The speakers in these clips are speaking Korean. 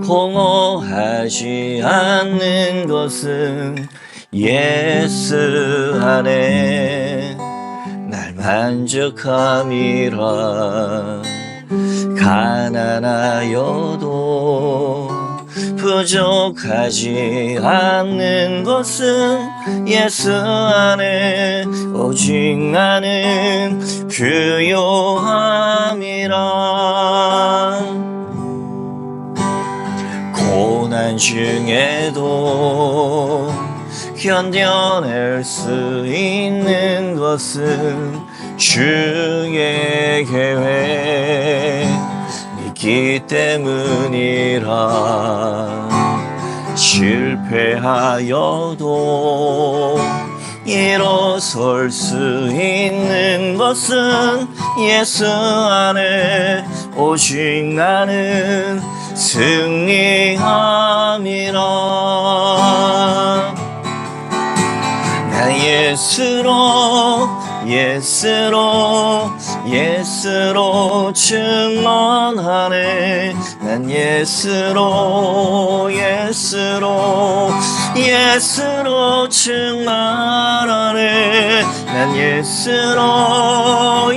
공허하지 않는 것은 예수 안에 날 만족함이라. 가난하여도 부족하지 않는 것은 예수 안에 오직 나는 부요함이라. 고난 중에도 견뎌낼 수 있는 것은 주의 계획 믿기 때문이라. 실패하여도 일어설 수 있는 것은 예수 안에 오직 나는 승리함이라. 나 예수로 충만하네. 난 예수로 충만하네. 난 예수로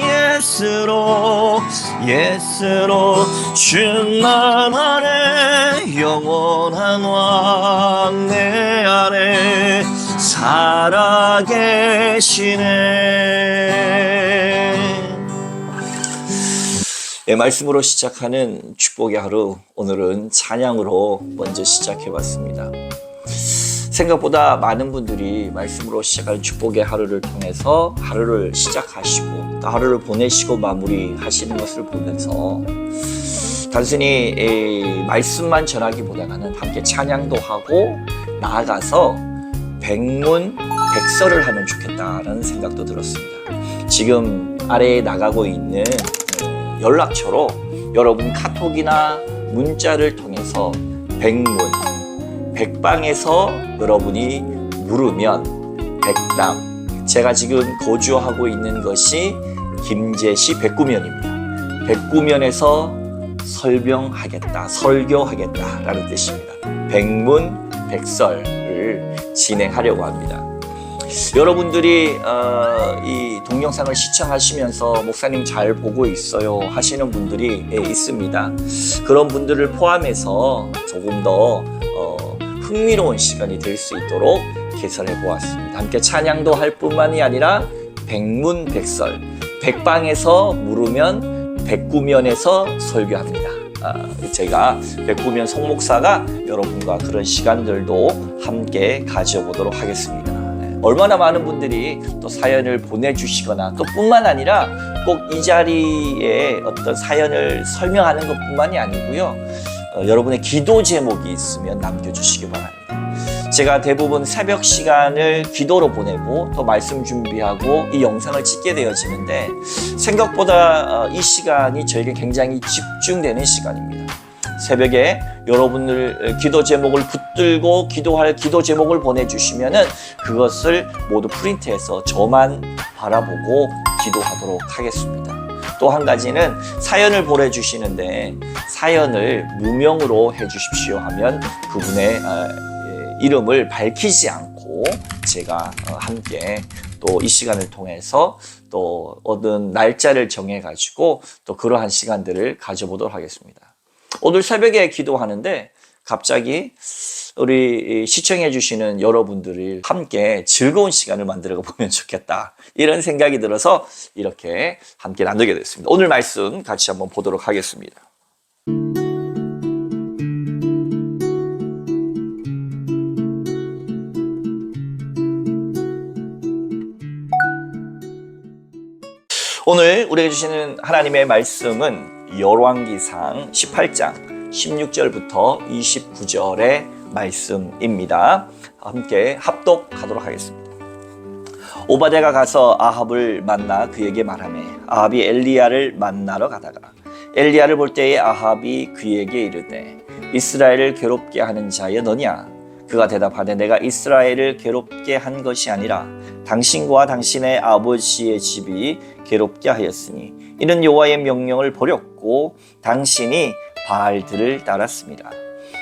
충만하네. 영원한 왕 내 안에 살아계시네. 말씀으로 시작하는 축복의 하루, 오늘은 찬양으로 먼저 시작해봤습니다. 생각보다 많은 분들이 말씀으로 시작하는 축복의 하루를 통해서 하루를 시작하시고 또 하루를 보내시고 마무리하시는 것을 보면서 단순히 말씀만 전하기보다는 함께 찬양도 하고 나아가서 백문백설을 하면 좋겠다라는 생각도 들었습니다. 지금 아래에 나가고 있는 연락처로 여러분 카톡이나 문자를 통해서 백방에서 여러분이 물으면 백담. 제가 지금 거주하고 있는 것이 김제시 백구면입니다. 백구면에서 설교하겠다라는 뜻입니다. 백문백설을 진행하려고 합니다. 여러분들이 이 동영상을 시청하시면서 목사님 잘 보고 있어요 하시는 분들이 있습니다. 그런 분들을 포함해서 조금 더 흥미로운 시간이 될 수 있도록 개설해 보았습니다. 함께 찬양도 할 뿐만이 아니라 백문백설, 백방에서 물으면 백구면에서 설교합니다. 제가 백구면 송목사가 여러분과 그런 시간들도 함께 가져보도록 하겠습니다. 얼마나 많은 분들이 또 사연을 보내주시거나 또 뿐만 아니라 꼭 이 자리에 어떤 사연을 설명하는 것 뿐만이 아니고요. 여러분의 기도 제목이 있으면 남겨주시기 바랍니다. 제가 대부분 새벽 시간을 기도로 보내고 또 말씀 준비하고 이 영상을 찍게 되어지는데 생각보다 이 시간이 저에게 굉장히 집중되는 시간입니다. 새벽에 여러분들 기도 제목을 붙들고 기도할 기도 제목을 보내주시면은 그것을 모두 프린트해서 저만 바라보고 기도하도록 하겠습니다. 또 한 가지는 사연을 보내주시는데 사연을 무명으로 해주십시오 하면 그분의 이름을 밝히지 않고 제가 함께 또 이 시간을 통해서 또 얻은 날짜를 정해가지고 또 그러한 시간들을 가져보도록 하겠습니다. 오늘 새벽에 기도하는데 갑자기 우리 시청해 주시는 여러분들이 함께 즐거운 시간을 만들어 보면 좋겠다 이런 생각이 들어서 이렇게 함께 나누게 됐습니다. 오늘 말씀 같이 한번 보도록 하겠습니다. 오늘 우리에게 주시는 하나님의 말씀은 열왕기상 18장 16절부터 29절의 말씀입니다. 함께 합독하도록 하겠습니다. 오바댜가 가서 아합을 만나 그에게 말하매 아합이 엘리야를 만나러 가다가 엘리야를 볼 때에 아합이 그에게 이르되 이스라엘을 괴롭게 하는 자여 너냐? 그가 대답하되 내가 이스라엘을 괴롭게 한 것이 아니라 당신과 당신의 아버지의 집이 괴롭게 하였으니 이는 여호와의 명령을 버렸고 당신이 바알들을 따랐습니다.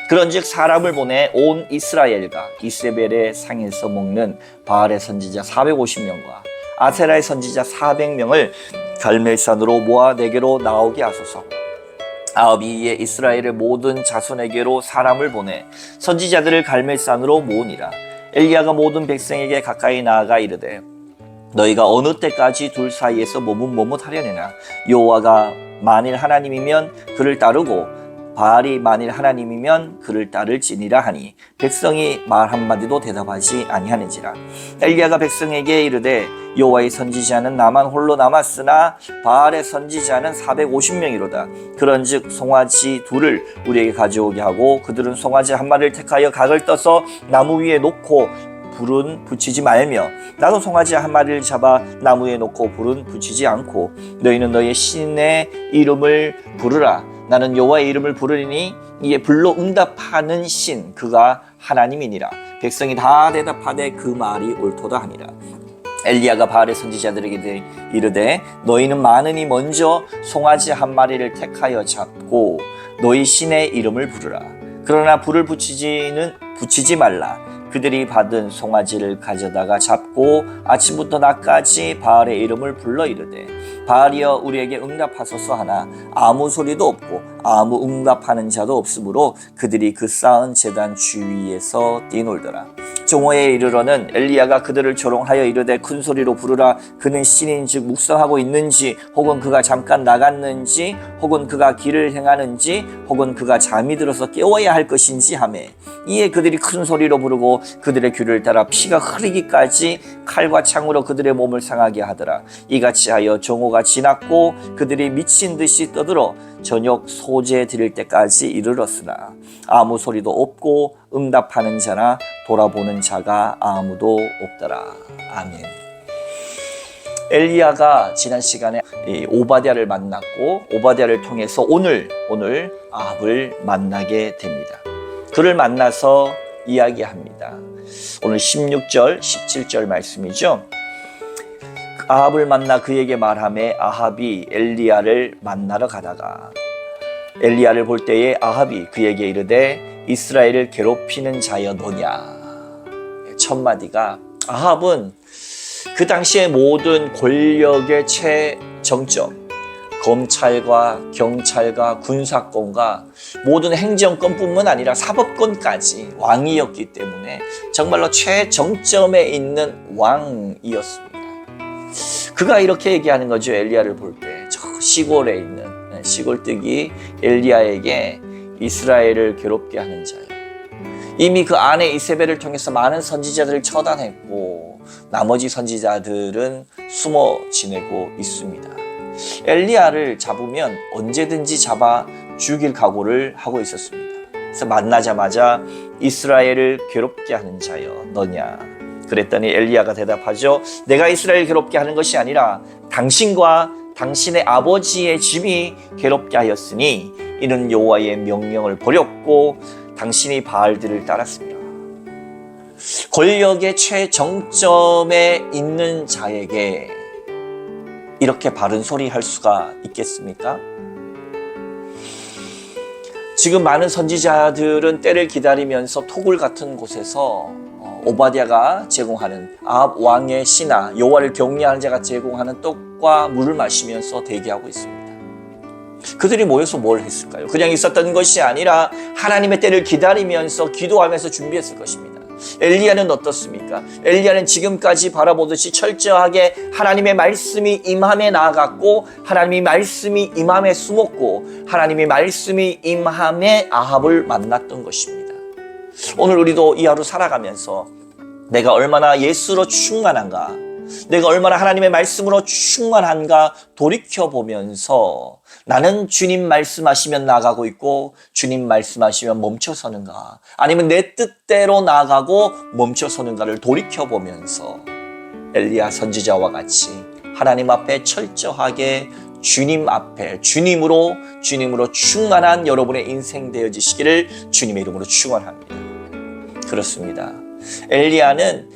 그런즉 사람을 보내 온 이스라엘과 이세벨의 상에서 먹는 바알의 선지자 450명과 아세라의 선지자 400명을 갈멜산으로 모아 내게로 나오게 하소서. 아합이 이에 이스라엘의 모든 자손에게로 사람을 보내 선지자들을 갈멜산으로 모으니라. 엘리야가 모든 백성에게 가까이 나아가 이르되 너희가 어느 때까지 둘 사이에서 머뭇머뭇하려느냐. 여호와가 만일 하나님이면 그를 따르고 바알이 만일 하나님이면 그를 따를지니라 하니 백성이 말 한마디도 대답하지 아니하는지라. 엘리야가 백성에게 이르되 여호와의 선지자는 나만 홀로 남았으나 바알의 선지자는 450명이로다. 그런즉 송아지 둘을 우리에게 가져오게 하고 그들은 송아지 한 마리를 택하여 각을 떠서 나무 위에 놓고 불은 붙이지 말며 나도 송아지 한 마리를 잡아 나무에 놓고 불은 붙이지 않고 너희는 너희의 신의 이름을 부르라. 나는 여호와의 이름을 부르리니 이에 불로 응답하는 신 그가 하나님이니라. 백성이 다 대답하되 그 말이 옳도다 하니라. 엘리야가 바알의 선지자들에게 이르되 너희는 많으니 먼저 송아지 한 마리를 택하여 잡고 너희 신의 이름을 부르라. 그러나 불을 붙이지 말라. 그들이 받은 송아지를 가져다가 잡고 아침부터 낮까지 바알의 이름을 불러 이르되 바알이여 우리에게 응답하소서 하나 아무 소리도 없고 아무 응답하는 자도 없으므로 그들이 그 쌓은 제단 주위에서 뛰놀더라. 정오에 이르러는 엘리야가 그들을 조롱하여 이르되 큰 소리로 부르라. 그는 신인즉 묵상하고 있는지 혹은 그가 잠깐 나갔는지 혹은 그가 길을 행하는지 혹은 그가 잠이 들어서 깨워야 할 것인지 하매 이에 그들이 큰 소리로 부르고 그들의 귀를 따라 피가 흐르기까지 칼과 창으로 그들의 몸을 상하게 하더라. 이같이 하여 정오가 지났고 그들이 미친 듯이 떠들어 저녁 소재 드릴 때까지 이르렀으나 아무 소리도 없고 응답하는 자나 돌아보는 자가 아무도 없더라. 아멘. 엘리야가 지난 시간에 오바댜를 만났고 오바댜를 통해서 오늘 아합을 만나게 됩니다. 그를 만나서 이야기합니다. 오늘 16절, 17절 말씀이죠. 아합을 만나 그에게 말하매 아합이 엘리야를 만나러 가다가 엘리야를 볼 때에 아합이 그에게 이르되 이스라엘을 괴롭히는 자여 너냐. 첫 마디가 아합은 그 당시의 모든 권력의 최정점, 검찰과 경찰과 군사권과 모든 행정권뿐만 아니라 사법권까지 왕이었기 때문에 정말로 최정점에 있는 왕이었습니다. 그가 이렇게 얘기하는 거죠. 엘리야를 볼 때 저 시골에 있는 시골뜨기 엘리야에게 이스라엘을 괴롭게 하는 자요. 이미 그 아내 이세벨을 통해서 많은 선지자들을 처단했고 나머지 선지자들은 숨어 지내고 있습니다. 엘리야를 잡으면 언제든지 잡아 죽일 각오를 하고 있었습니다. 그래서 만나자마자 이스라엘을 괴롭게 하는 자여 너냐. 그랬더니 엘리야가 대답하죠. 내가 이스라엘 괴롭게 하는 것이 아니라 당신과 당신의 아버지의 집이 괴롭게 하였으니 이는 여호와의 명령을 버렸고 당신이 바알들을 따랐습니다. 권력의 최정점에 있는 자에게 이렇게 바른 소리 할 수가 있겠습니까? 지금 많은 선지자들은 때를 기다리면서 토굴 같은 곳에서 오바댜가 제공하는 아합 왕의 신하 여호와를 경외하는 자가 제공하는 떡과 물을 마시면서 대기하고 있습니다. 그들이 모여서 뭘 했을까요? 그냥 있었던 것이 아니라 하나님의 때를 기다리면서 기도하면서 준비했을 것입니다. 엘리야는 어떻습니까? 엘리야는 지금까지 바라보듯이 철저하게 하나님의 말씀이 임함에 나아갔고 하나님의 말씀이 임함에 숨었고 하나님의 말씀이 임함에 아합을 만났던 것입니다. 오늘 우리도 이 하루 살아가면서 내가 얼마나 예수로 충만한가, 내가 얼마나 하나님의 말씀으로 충만한가 돌이켜보면서 나는 주님 말씀하시면 나아가고 있고 주님 말씀하시면 멈춰서는가, 아니면 내 뜻대로 나아가고 멈춰서는가를 돌이켜보면서 엘리야 선지자와 같이 하나님 앞에 철저하게 주님 앞에 주님으로 충만한 여러분의 인생 되어지시기를 주님의 이름으로 축원합니다. 그렇습니다. 엘리야는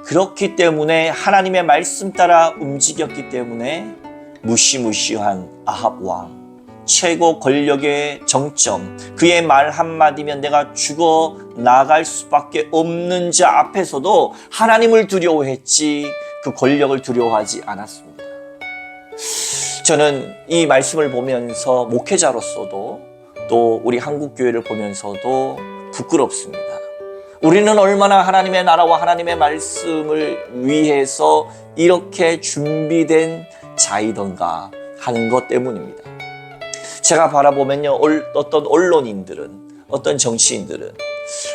그렇기 때문에 하나님의 말씀 따라 움직였기 때문에 무시무시한 아합 왕, 최고 권력의 정점, 그의 말 한마디면 내가 죽어 나갈 수밖에 없는 자 앞에서도 하나님을 두려워했지 그 권력을 두려워하지 않았습니다. 저는 이 말씀을 보면서 목회자로서도 또 우리 한국교회를 보면서도 부끄럽습니다. 우리는 얼마나 하나님의 나라와 하나님의 말씀을 위해서 이렇게 준비된 자이던가 하는 것 때문입니다. 제가 바라보면요, 어떤 언론인들은, 어떤 정치인들은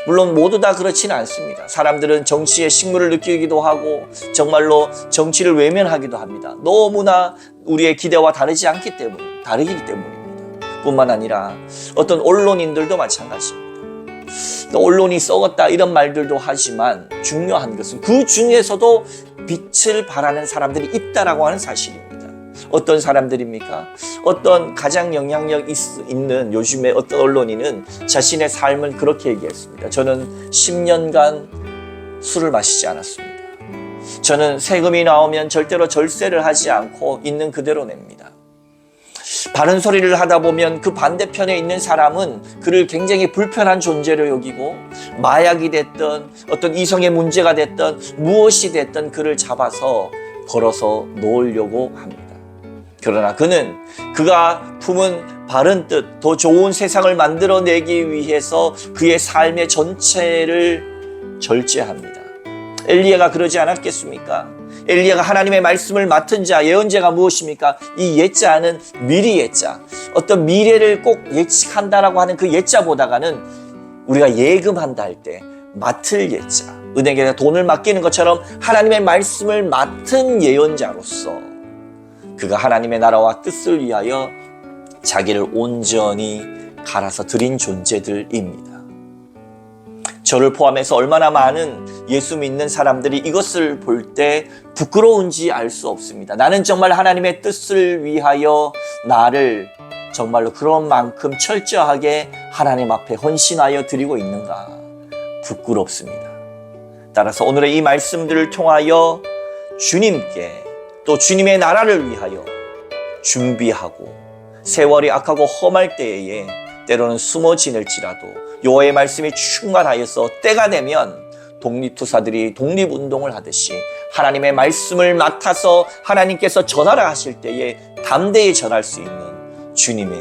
물론 모두 다 그렇지는 않습니다. 사람들은 정치의 식물을 느끼기도 하고 정말로 정치를 외면하기도 합니다. 너무나 우리의 기대와 다르기 때문입니다. 뿐만 아니라 어떤 언론인들도 마찬가지입니다. 언론이 썩었다 이런 말들도 하지만 중요한 것은 그 중에서도 빛을 발하는 사람들이 있다라고 하는 사실입니다. 어떤 사람들입니까? 어떤 가장 영향력 있는 요즘에 어떤 언론인은 자신의 삶을 그렇게 얘기했습니다. 저는 10년간 술을 마시지 않았습니다. 저는 세금이 나오면 절대로 절세를 하지 않고 있는 그대로 냅니다. 바른 소리를 하다 보면 그 반대편에 있는 사람은 그를 굉장히 불편한 존재로 여기고 마약이 됐든 어떤 이성의 문제가 됐든 무엇이 됐든 그를 잡아서 걸어서 놓으려고 합니다. 그러나 그는 그가 품은 바른 뜻, 더 좋은 세상을 만들어내기 위해서 그의 삶의 전체를 절제합니다. 엘리야가 그러지 않았겠습니까? 엘리야가 하나님의 말씀을 맡은 자, 예언자가 무엇입니까? 이 예자는 미리 예자, 어떤 미래를 꼭 예측한다라고 하는 그 예자보다가는 우리가 예금한다 할 때 맡을 예자, 은행에 돈을 맡기는 것처럼 하나님의 말씀을 맡은 예언자로서 그가 하나님의 나라와 뜻을 위하여 자기를 온전히 갈아서 드린 존재들입니다. 저를 포함해서 얼마나 많은 예수 믿는 사람들이 이것을 볼 때 부끄러운지 알 수 없습니다. 나는 정말 하나님의 뜻을 위하여 나를 정말로 그런 만큼 철저하게 하나님 앞에 헌신하여 드리고 있는가? 부끄럽습니다. 따라서 오늘의 이 말씀들을 통하여 주님께 또 주님의 나라를 위하여 준비하고 세월이 악하고 험할 때에 때로는 숨어 지낼지라도 여호와의 말씀이 충만하여서 때가 되면 독립투사들이 독립운동을 하듯이 하나님의 말씀을 맡아서 하나님께서 전하라 하실 때에 담대히 전할 수 있는 주님의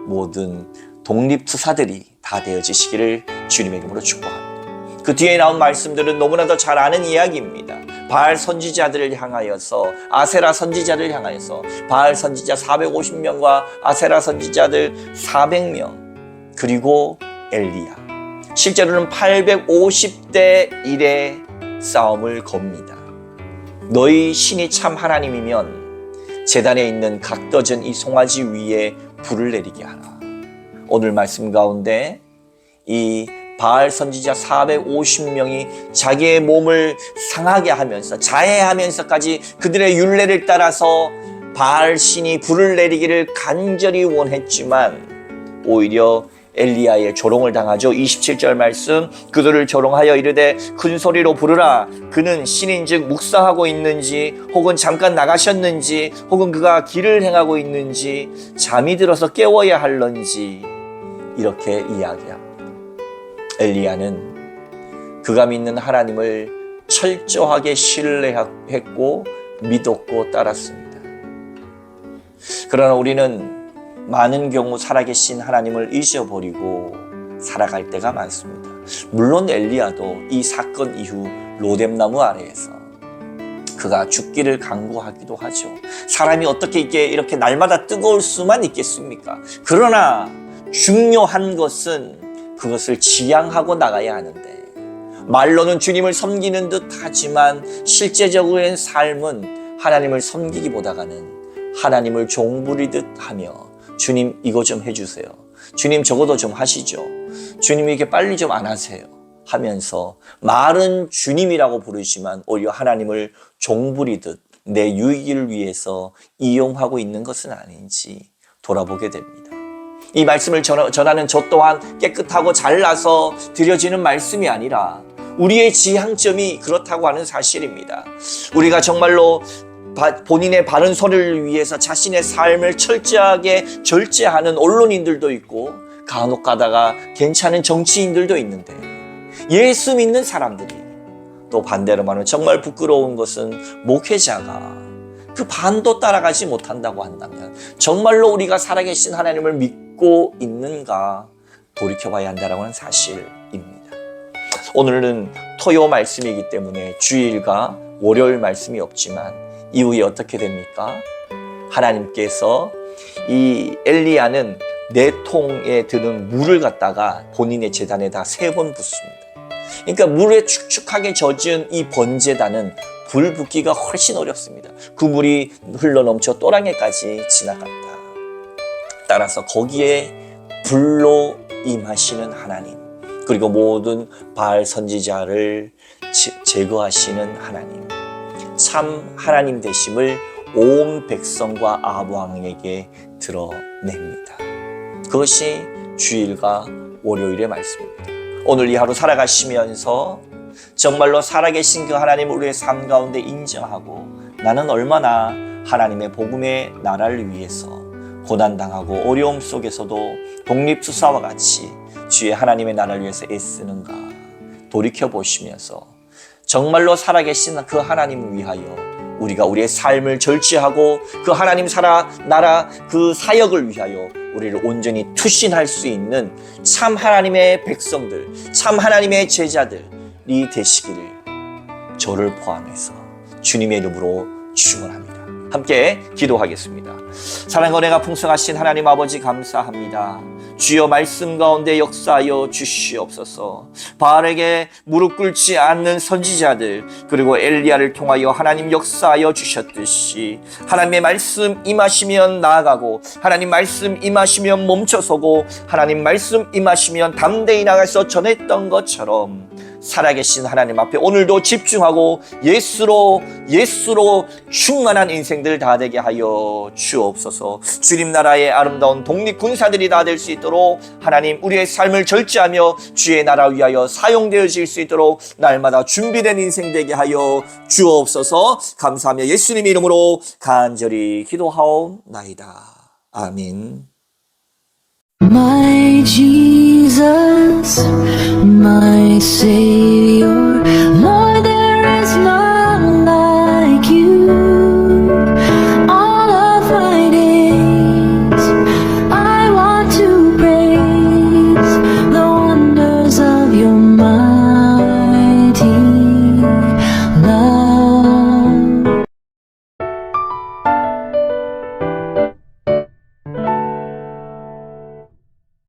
모든 독립투사들이 다 되어지시기를 주님의 이름으로 축복합니다. 그 뒤에 나온 말씀들은 너무나도 잘 아는 이야기입니다. 바알 선지자들을 향하여서 아세라 선지자를 향하여서 바알 선지자 450명과 아세라 선지자들 400명 그리고 엘리야 실제로는 850대 1의 싸움을 겁니다. 너희 신이 참 하나님이면 제단에 있는 각떠진 이 송아지 위에 불을 내리게 하라. 오늘 말씀 가운데 이 바알 선지자 450명이 자기의 몸을 상하게 하면서 자해하면서까지 그들의 율례를 따라서 바알 신이 불을 내리기를 간절히 원했지만 오히려 엘리야의 조롱을 당하죠. 27절 말씀, 그들을 조롱하여 이르되 큰 소리로 부르라. 그는 신인즉 묵상하고 있는지 혹은 잠깐 나가셨는지 혹은 그가 길을 행하고 있는지 잠이 들어서 깨워야 할런지 이렇게 이야기합니다. 엘리야는 그가 믿는 하나님을 철저하게 신뢰했고 믿었고 따랐습니다. 그러나 우리는 많은 경우 살아계신 하나님을 잊어버리고 살아갈 때가 많습니다. 물론 엘리야도 이 사건 이후 로뎀나무 아래에서 그가 죽기를 간구하기도 하죠. 사람이 어떻게 이렇게 날마다 뜨거울 수만 있겠습니까? 그러나 중요한 것은 그것을 지향하고 나가야 하는데 말로는 주님을 섬기는 듯 하지만 실제적인 삶은 하나님을 섬기기보다는 하나님을 종부리듯 하며 주님 이거 좀 해주세요. 주님 저거도 좀 하시죠. 주님 이렇게 빨리 좀 안 하세요. 하면서 말은 주님이라고 부르지만 오히려 하나님을 종부리듯 내 유익을 위해서 이용하고 있는 것은 아닌지 돌아보게 됩니다. 이 말씀을 전하는 저 또한 깨끗하고 잘나서 드려지는 말씀이 아니라 우리의 지향점이 그렇다고 하는 사실입니다. 우리가 정말로 본인의 바른 소리를 위해서 자신의 삶을 철저하게 절제하는 언론인들도 있고 간혹 가다가 괜찮은 정치인들도 있는데 예수 믿는 사람들이 또 반대로 말하면 정말 부끄러운 것은 목회자가 그 반도 따라가지 못한다고 한다면 정말로 우리가 살아계신 하나님을 믿고 있는가 돌이켜봐야 한다는 는 사실입니다. 오늘은 토요 말씀이기 때문에 주일과 월요일 말씀이 없지만 이후에 어떻게 됩니까? 하나님께서 이 엘리야는 4통에 드는 물을 갖다가 본인의 제단에다 3번 붓습니다. 그러니까 물에 축축하게 젖은 이 번제단은 불 붙기가 훨씬 어렵습니다. 그 물이 흘러넘쳐 또랑에까지 지나갔다. 따라서 거기에 불로 임하시는 하나님, 그리고 모든 바알 선지자를 제거하시는 하나님, 참 하나님 되심을 온 백성과 아합 왕에게 드러냅니다. 그것이 주일과 월요일의 말씀입니다. 오늘 이 하루 살아가시면서 정말로 살아계신 그 하나님을 우리의 삶 가운데 인정하고 나는 얼마나 하나님의 복음의 나라를 위해서 고난당하고 어려움 속에서도 독립투사와 같이 주의 하나님의 나라를 위해서 애쓰는가 돌이켜보시면서 정말로 살아계신 그 하나님을 위하여 우리가 우리의 삶을 절제하고 그 하나님 나라 그 사역을 위하여 우리를 온전히 투신할 수 있는 참 하나님의 백성들, 참 하나님의 제자들이 되시기를 저를 포함해서 주님의 이름으로 축원합니다. 함께 기도하겠습니다. 사랑과 은혜가 풍성하신 하나님 아버지 감사합니다. 주여 말씀 가운데 역사하여 주시옵소서. 바알에게 무릎 꿇지 않는 선지자들 그리고 엘리야를 통하여 하나님 역사하여 주셨듯이 하나님의 말씀 임하시면 나아가고 하나님 말씀 임하시면 멈춰서고 하나님 말씀 임하시면 담대히 나가서 전했던 것처럼 살아계신 하나님 앞에 오늘도 집중하고 예수로 충만한 인생들 다 되게 하여 주옵소서. 주님 나라의 아름다운 독립군사들이 다 될 수 있도록 하나님 우리의 삶을 절제하며 주의 나라 위하여 사용되어질 수 있도록 날마다 준비된 인생 되게 하여 주옵소서. 감사하며 예수님의 이름으로 간절히 기도하옵나이다. 아멘. My Jesus.